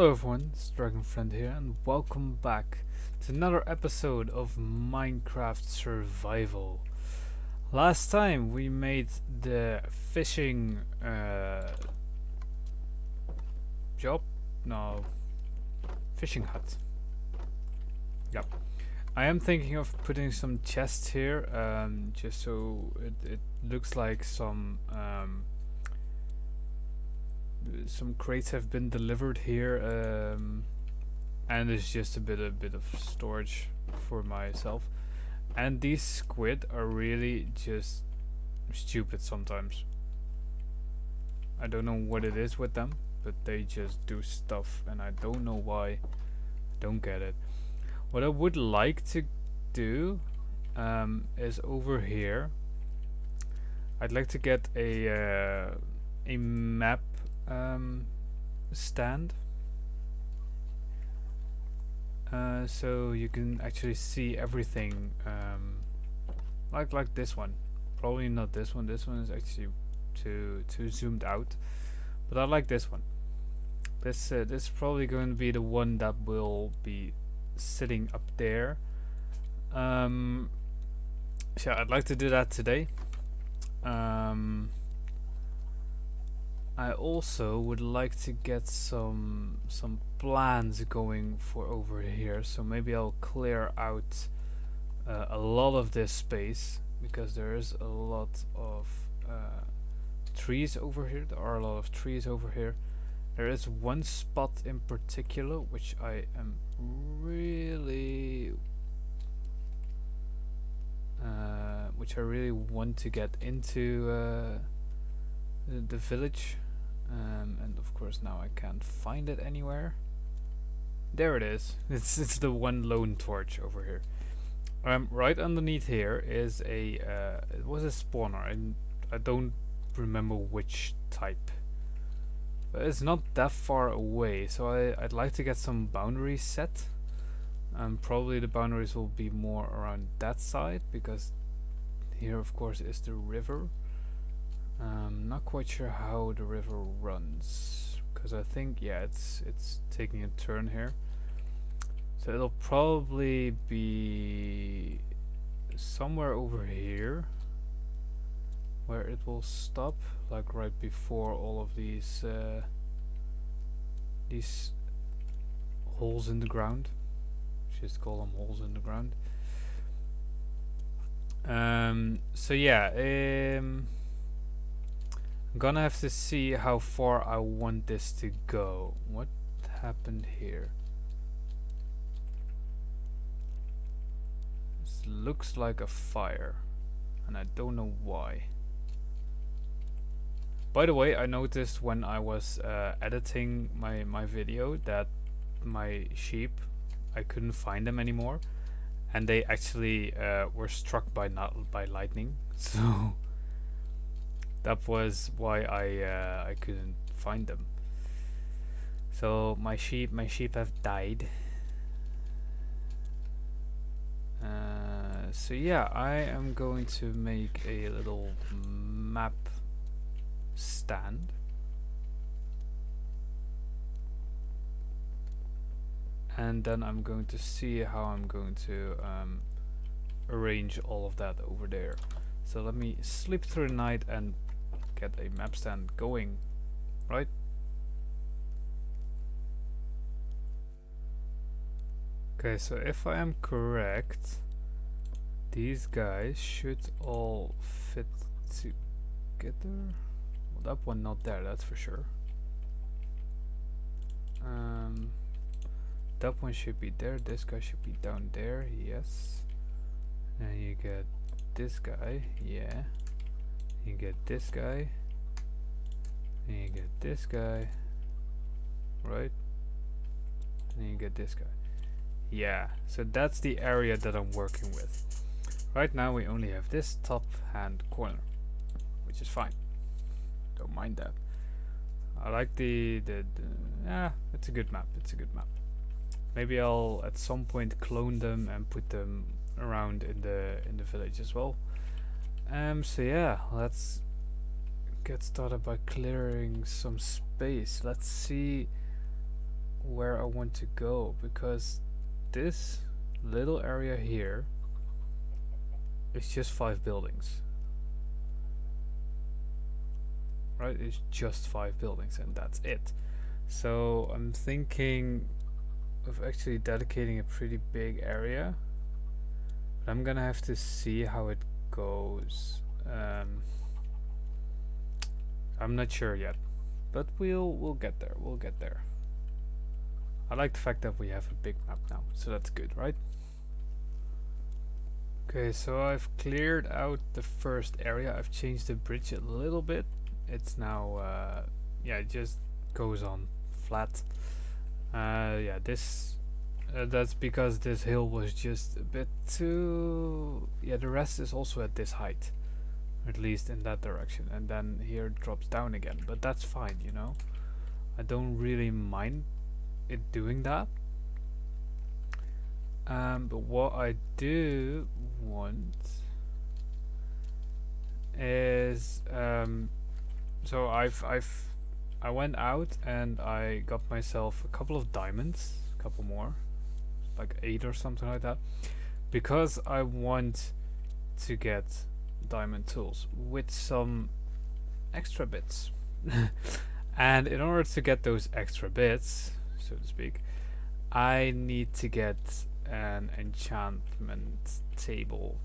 Hello everyone, it's Dragonfriend here and welcome back to another episode of Minecraft Survival. Last time we made the fishing job? No, fishing hut. Yep. I am thinking of putting some chests here, just so it looks like some crates have been delivered here, and it's just a bit of storage for myself. And these squid are really just stupid sometimes. I don't know what it is with them, but they just do stuff and I don't know why. I don't get it. What I would like to do is over here I'd like to get a map stand, so you can actually see everything, like this one. Probably not this one. This one is actually too zoomed out, but I like this one. This is probably going to be the one that will be sitting up there. So I'd like to do that today. I also would like to get some plans going for over here, so maybe I'll clear out a lot of this space because there is a lot of trees over here. There are a lot of trees over here. There is one spot in particular which I am really want to get into the village, and of course now I can't find it anywhere. There it is. It's the one lone torch over here. Right underneath here is a it was a spawner, and I don't remember which type, but it's not that far away, so I'd like to get some boundaries set. Probably the boundaries will be more around that side because here of course is the river. Not quite sure how the river runs because I think, yeah, it's taking a turn here, so it'll probably be somewhere over here where it will stop, like right before all of these holes in the ground. Just call them holes in the ground. So yeah, I'm gonna have to see how far I want this to go. What happened here? This looks like a fire, and I don't know why. By the way, I noticed when I was editing my video that my sheep, I couldn't find them anymore, and they actually were struck by lightning. So that was why I couldn't find them. So my sheep have died. So yeah, I am going to make a little map stand. And then I'm going to see how I'm going to arrange all of that over there. So let me sleep through the night and get a map stand going, right? Okay, so if I am correct, these guys should all fit together. Well, that one not there, that's for sure. That one should be there. This guy should be down there. Yes. And you get this guy. Yeah. You get this guy. And you get this guy. Right? And you get this guy. Yeah. So that's the area that I'm working with. Right now we only have this top hand corner, which is fine. Don't mind that. I like the yeah, it's a good map. It's a good map. Maybe I'll at some point clone them and put them around in the village as well. So yeah, let's get started by clearing some space. Let's see where I want to go, because this little area here is just 5 buildings. Right? It's just 5 buildings and that's it. So I'm thinking of actually dedicating a pretty big area. But I'm gonna have to see how it goes. I'm not sure yet, but we'll get there. We'll get there. I like the fact that we have a big map now, so that's good, right? Okay, so I've cleared out the first area. I've changed the bridge a little bit. It's now, yeah, it just goes on flat. Yeah, this, that's because this hill was just a bit too... Yeah, the rest is also at this height. At least in that direction. And then here it drops down again. But that's fine, you know? I don't really mind it doing that. But what I do want is... so I went out and I got myself a couple of diamonds, a couple more, like 8 or something like that, because I want to get diamond tools with some extra bits. And in order to get those extra bits, so to speak, I need to get an enchantment table.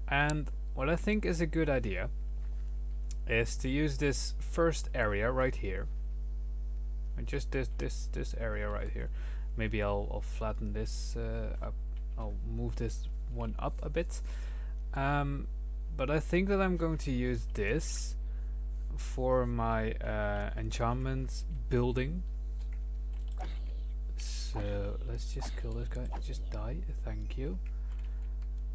And what I think is a good idea is to use this first area right here, and just this area right here. Maybe I'll flatten this up. I'll move this one up a bit. But I think that I'm going to use this for my enchantments building. So let's just kill this guy. Just die. Thank you.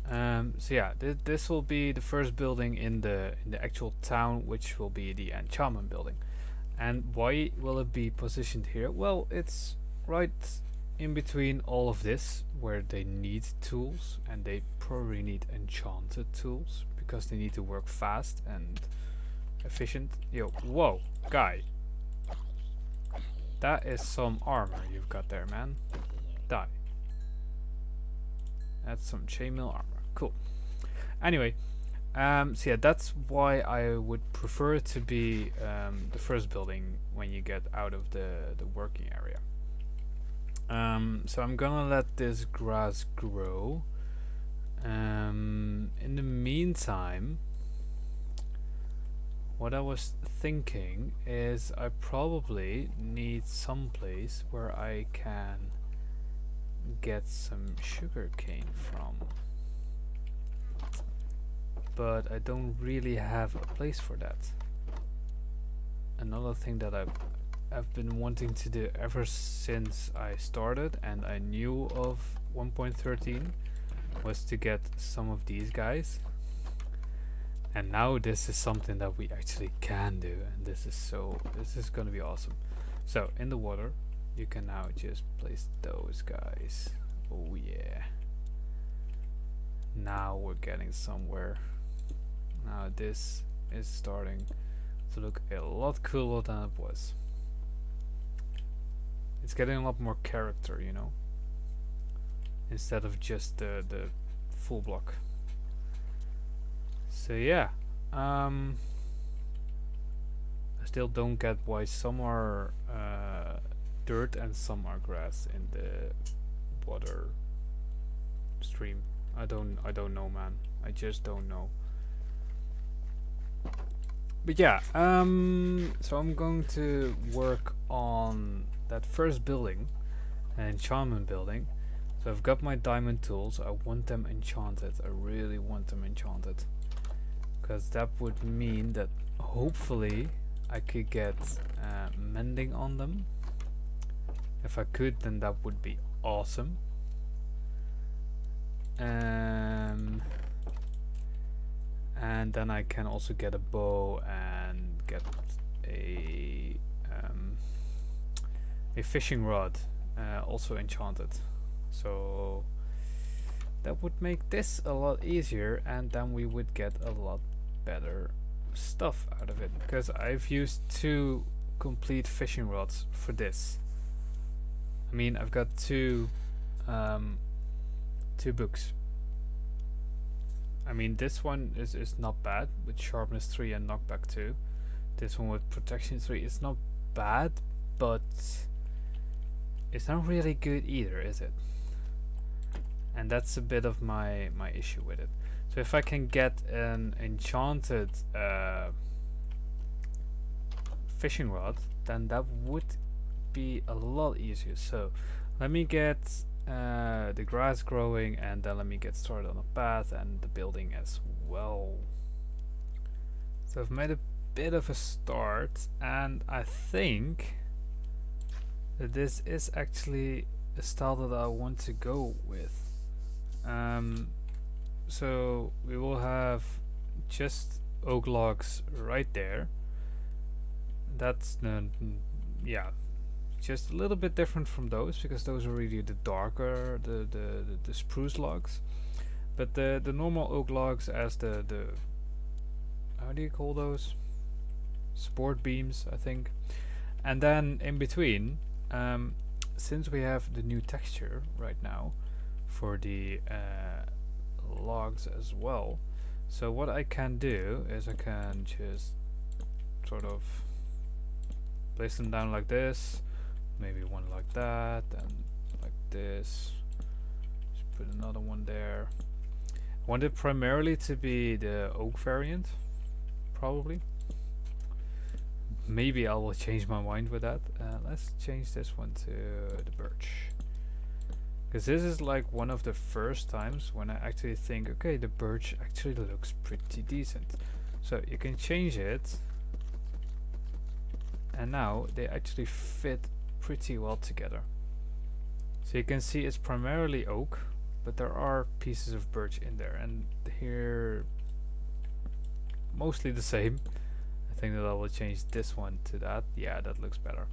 So yeah, this will be the first building in the actual town, which will be the enchantment building. And why will it be positioned here? Well, it's right in between all of this, where they need tools, and they probably need enchanted tools because they need to work fast and efficient. Yo, whoa, guy. That is some armor you've got there, man. Die. That's some chainmail armor. Cool. Anyway, so yeah, that's why I would prefer it to be the first building when you get out of the working area. So I'm gonna let this grass grow. In the meantime, what I was thinking is I probably need some place where I can get some sugar cane from, but I don't really have a place for that. Another thing that I've been wanting to do ever since I started and I knew of 1.13 was to get some of these guys, and now this is something that we actually can do, and this is gonna be awesome. So in the water you can now just place those guys. Oh yeah, now we're getting somewhere. Now this is starting to look a lot cooler than it was. It's getting a lot more character, you know, instead of just the full block. So yeah, I still don't get why some are dirt and some are grass in the water stream. I don't know, man. I just don't know. But yeah, so I'm going to work on that first building, an enchantment building. So I've got my diamond tools. I want them enchanted. I really want them enchanted, because that would mean that hopefully I could get mending on them. If I could, then that would be awesome. And then I can also get a bow and get a fishing rod, also enchanted. So that would make this a lot easier, and then we would get a lot better stuff out of it, because I've used 2 complete fishing rods for this. I mean, I've got um, two books. I mean, this one is not bad with sharpness 3 and knockback 2. This one with protection 3 is not bad, but it's not really good either, is it? And that's a bit of my issue with it. So if I can get an enchanted fishing rod, then that would be a lot easier. So let me get the grass growing, and then let me get started on the path and the building as well. So I've made a bit of a start, and I think that this is actually a style that I want to go with. So we will have just oak logs right there. That's yeah, just a little bit different from those, because those are really the darker, the spruce logs. But the normal oak logs as the how do you call those? Support beams, I think. And then in between, since we have the new texture right now for the logs as well, so what I can do is I can just sort of place them down like this, maybe one like that, and like this. Just put another one there. I want it primarily to be the oak variant, probably. Maybe I will change my mind with that. Let's change this one to the birch, because this is like one of the first times when I actually think, okay, the birch actually looks pretty decent. So you can change it, and now they actually fit pretty well together. So you can see it's primarily oak, but there are pieces of birch in there, and here mostly the same. I think that I will change this one to that. Yeah, that looks better.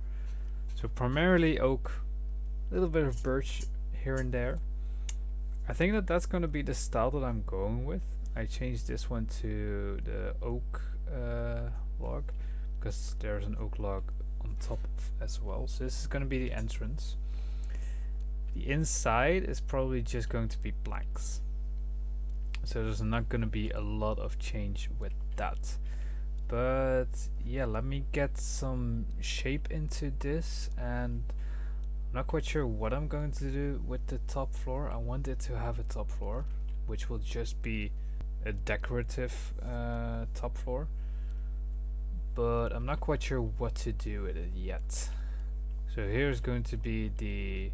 So primarily oak, a little bit of birch here and there. I think that that's going to be the style that I'm going with. I changed this one to the oak log, because there's an oak log on top as well. So this is going to be the entrance. The inside is probably just going to be blanks. So there's not going to be a lot of change with that. But yeah, let me get some shape into this, and I'm not quite sure what I'm going to do with the top floor. I want it to have a top floor, which will just be a decorative top floor, but I'm not quite sure what to do with it yet. So here's going to be the,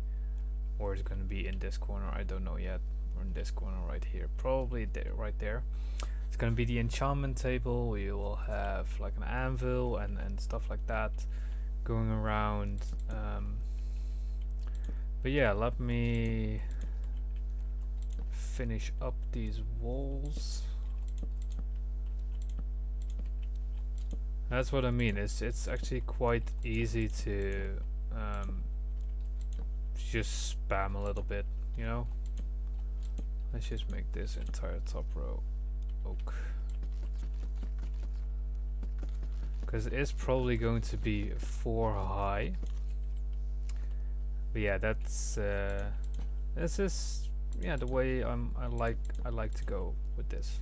or it's going to be in this corner, I don't know yet, or in this corner right here, probably there, right there. It's going to be the enchantment table. We will have like an anvil and stuff like that going around. But yeah, let me finish up these walls. That's what I mean. It's actually quite easy to just spam a little bit, you know. Let's just make this entire top row oak, because it is probably going to be 4 high. But yeah, that's this is, yeah, the way I like to go with this.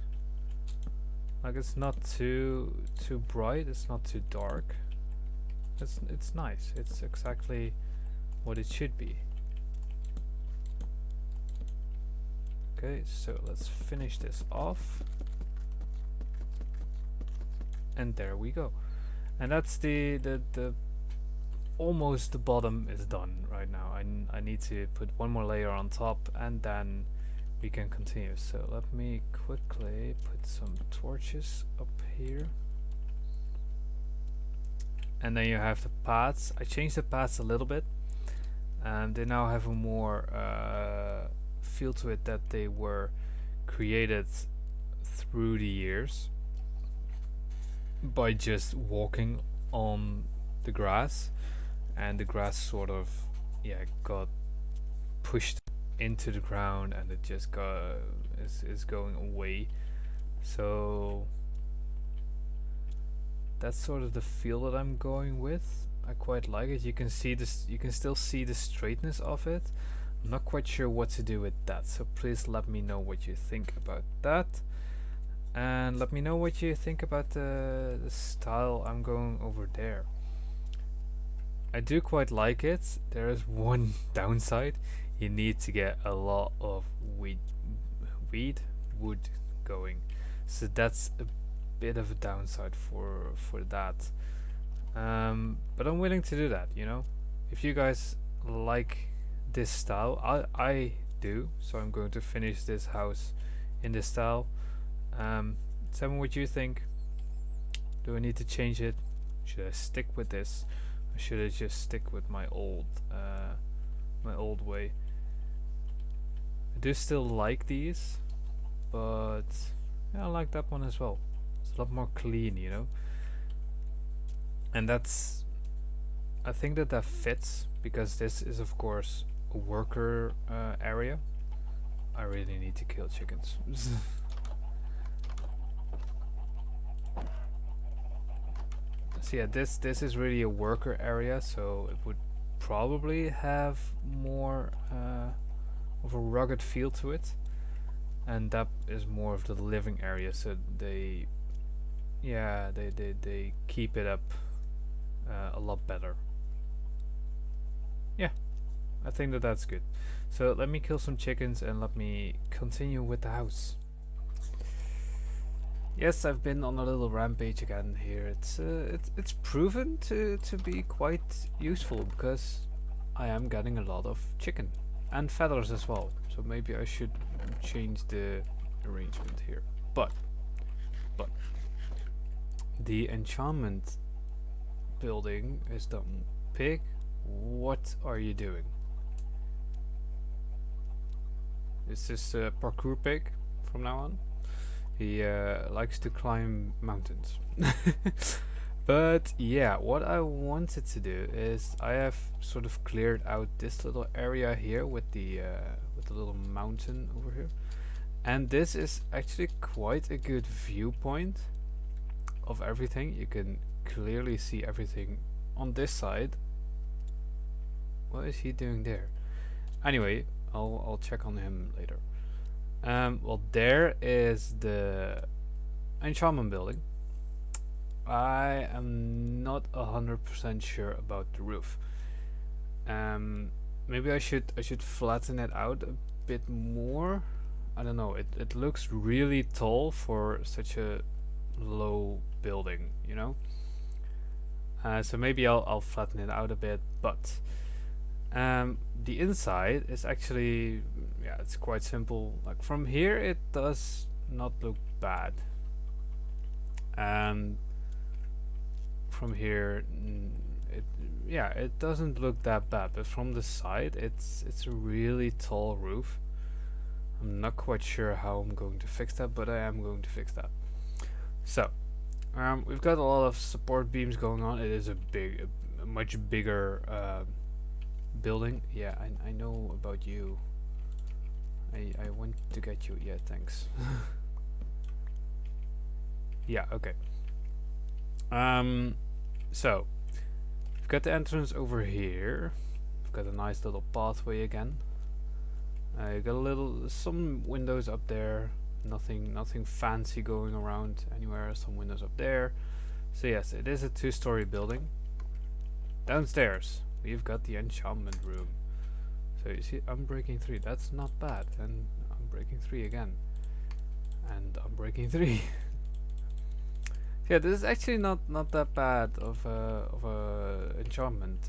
Like, it's not too bright, it's not too dark. It's nice. It's exactly what it should be. Okay, so let's finish this off. And there we go. And that's the almost the bottom is done right now. I need to put one more layer on top, and then we can continue. So let me quickly put some torches up here. And then you have the paths. I changed the paths a little bit, and they now have a more feel to it, that they were created through the years by just walking on the grass, and the grass sort of, yeah, got pushed into the ground, and it just is going away. So that's sort of the feel that I'm going with. I quite like it. You can see this. You can still see the straightness of it. I'm not quite sure what to do with that. So please let me know what you think about that, and let me know what you think about the style I'm going over there. I do quite like it. There is one downside. You need to get a lot of weed, weed wood going. So that's a bit of a downside for that. But I'm willing to do that. You know, if you guys like this style, I do. So I'm going to finish this house in this style. Tell me what you think. Do I need to change it? Should I stick with this? Or should I just stick with my old way? I do still like these, but yeah, I like that one as well. It's a lot more clean, you know. And that's, I think that fits because this is of course a worker area. I really need to kill chickens. So yeah, this is really a worker area, so it would probably have more of a rugged feel to it, and that is more of the living area. So they, yeah, they keep it up a lot better. Yeah, I think that that's good. So let me kill some chickens and let me continue with the house. Yes, I've been on a little rampage again here. It's proven to be quite useful because I am getting a lot of chicken and feathers as well. So maybe I should change the arrangement here. But the enchantment building is done. Pig, what are you doing? Is this a parkour pig from now on? He likes to climb mountains. But yeah, what I wanted to do is I have sort of cleared out this little area here with the little mountain over here, and this is actually quite a good viewpoint of everything. You can clearly see everything on this side. What is he doing there? Anyway, I'll check on him later. Well, there is the enchantment building. I am not 100% sure about the roof. Maybe I should flatten it out a bit more. I don't know. It looks really tall for such a low building, you know. So maybe I'll flatten it out a bit, but the inside is actually, yeah, it's quite simple. Like from here it does not look bad, and from here it doesn't look that bad, but from the side it's a really tall roof. I'm not quite sure how I'm going to fix that, but I am going to fix that. So we've got a lot of support beams going on. It is a much bigger building. Yeah, I know about you. I want to get you. Yeah, thanks. Yeah, okay. So we've got the entrance over here. We've got a nice little pathway again. You got some windows up there. Nothing fancy going around anywhere. Some windows up there. So yes, it is a 2-story building. Downstairs we've got the enchantment room. So you see, I'm breaking 3. That's not bad. And I'm breaking 3 again. And I'm breaking 3. Yeah, this is actually not that bad of a enchantment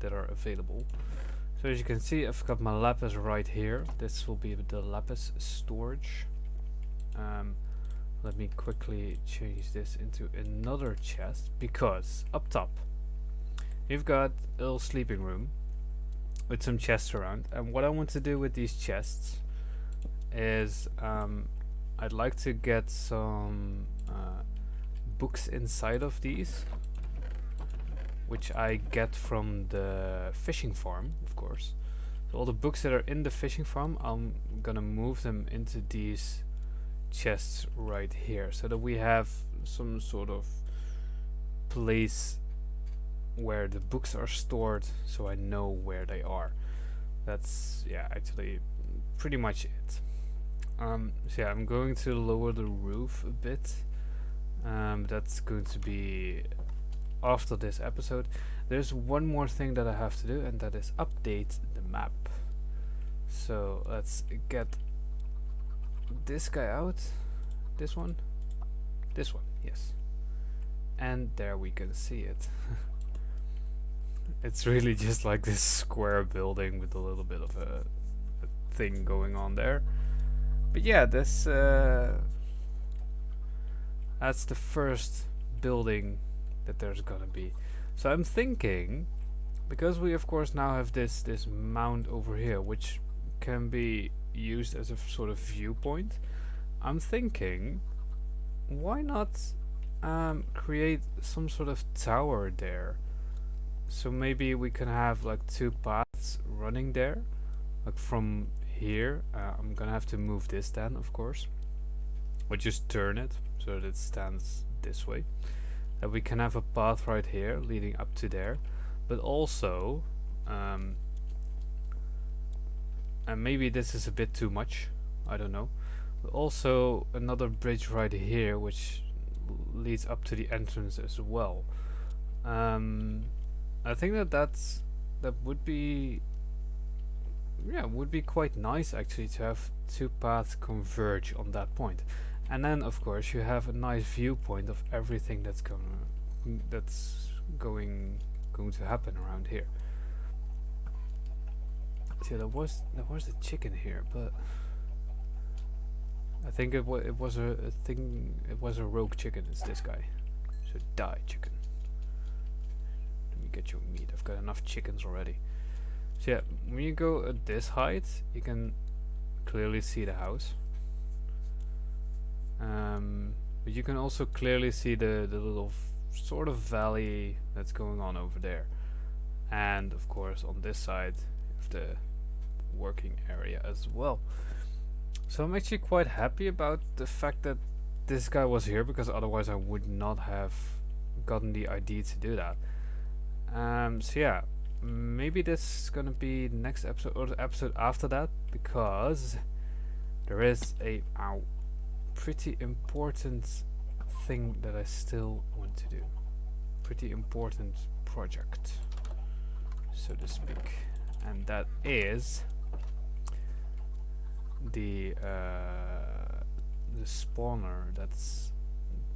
that are available. So as you can see, I've got my lapis right here. This will be the lapis storage. Let me quickly change this into another chest, because up top you've got a little sleeping room with some chests around, and what I want to do with these chests is I'd like to get some books inside of these, which I get from the fishing farm, of course. So all the books that are in the fishing farm, I'm gonna move them into these chests right here, so that we have some sort of place where the books are stored, so I know where they are. That's, yeah, actually pretty much it. So yeah, I'm going to lower the roof a bit. That's going to be after this episode. There's one more thing that I have to do, and that is update the map. So let's get this guy out. This one, yes. And there we can see it. It's really just like this square building with a little bit of a thing going on there. But yeah, this that's the first building that there's gonna be. So I'm thinking, because we of course now have this mound over here, which can be used as a sort of viewpoint. I'm thinking, why not create some sort of tower there? So maybe we can have like 2 paths running there, like from here. I'm gonna have to move this then, of course, or just turn it so that it stands this way. That we can have a path right here leading up to there, but also, and maybe this is a bit too much, I don't know, but also another bridge right here which leads up to the entrance as well. I think that would be, yeah, would be quite nice actually to have 2 paths converge on that point. And then of course you have a nice viewpoint of everything that's going to happen around here. See, there was a chicken here, but I think it was a thing. It was a rogue chicken. It's this guy. So die, chicken. Let me get your meat. I've got enough chickens already. So yeah, when you go at this height, you can clearly see the house. But you can also clearly see the little sort of valley that's going on over there. And of course on this side of the working area as well. So I'm actually quite happy about the fact that this guy was here, because otherwise I would not have gotten the idea to do that. So yeah, maybe this is gonna be next episode or the episode after that, because there is a pretty important thing that I still want to do. Pretty important project, so to speak, and that is the spawner that's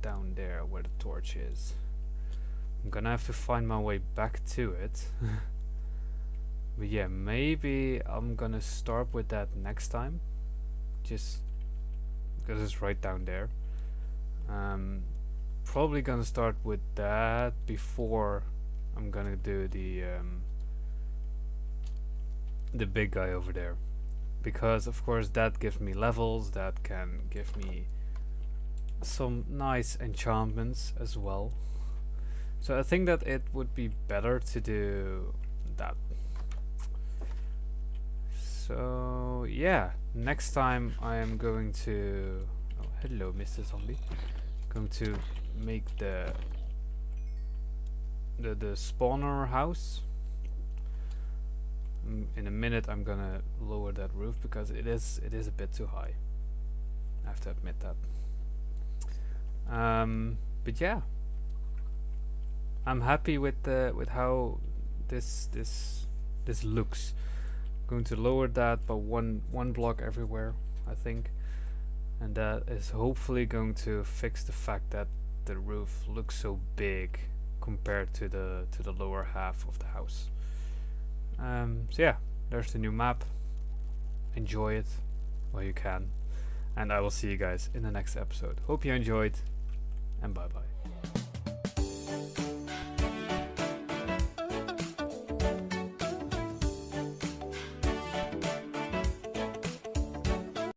down there where the torch is. I'm gonna have to find my way back to it. But yeah, maybe I'm gonna start with that next time, just because it's right down there. Probably gonna start with that before I'm gonna do the big guy over there, because of course that gives me levels, that can give me some nice enchantments as well. So I think that it would be better to do that. So yeah, next time I am going to, oh hello Mr. Zombie, going to make the spawner house. In a minute I'm gonna lower that roof because it is a bit too high. I have to admit that. But yeah, I'm happy with how this looks. I'm going to lower that by one block everywhere, I think, and that is hopefully going to fix the fact that the roof looks so big compared to the lower half of the house. So yeah, there's the new map. Enjoy it while you can, and I will see you guys in the next episode. Hope you enjoyed, and bye bye.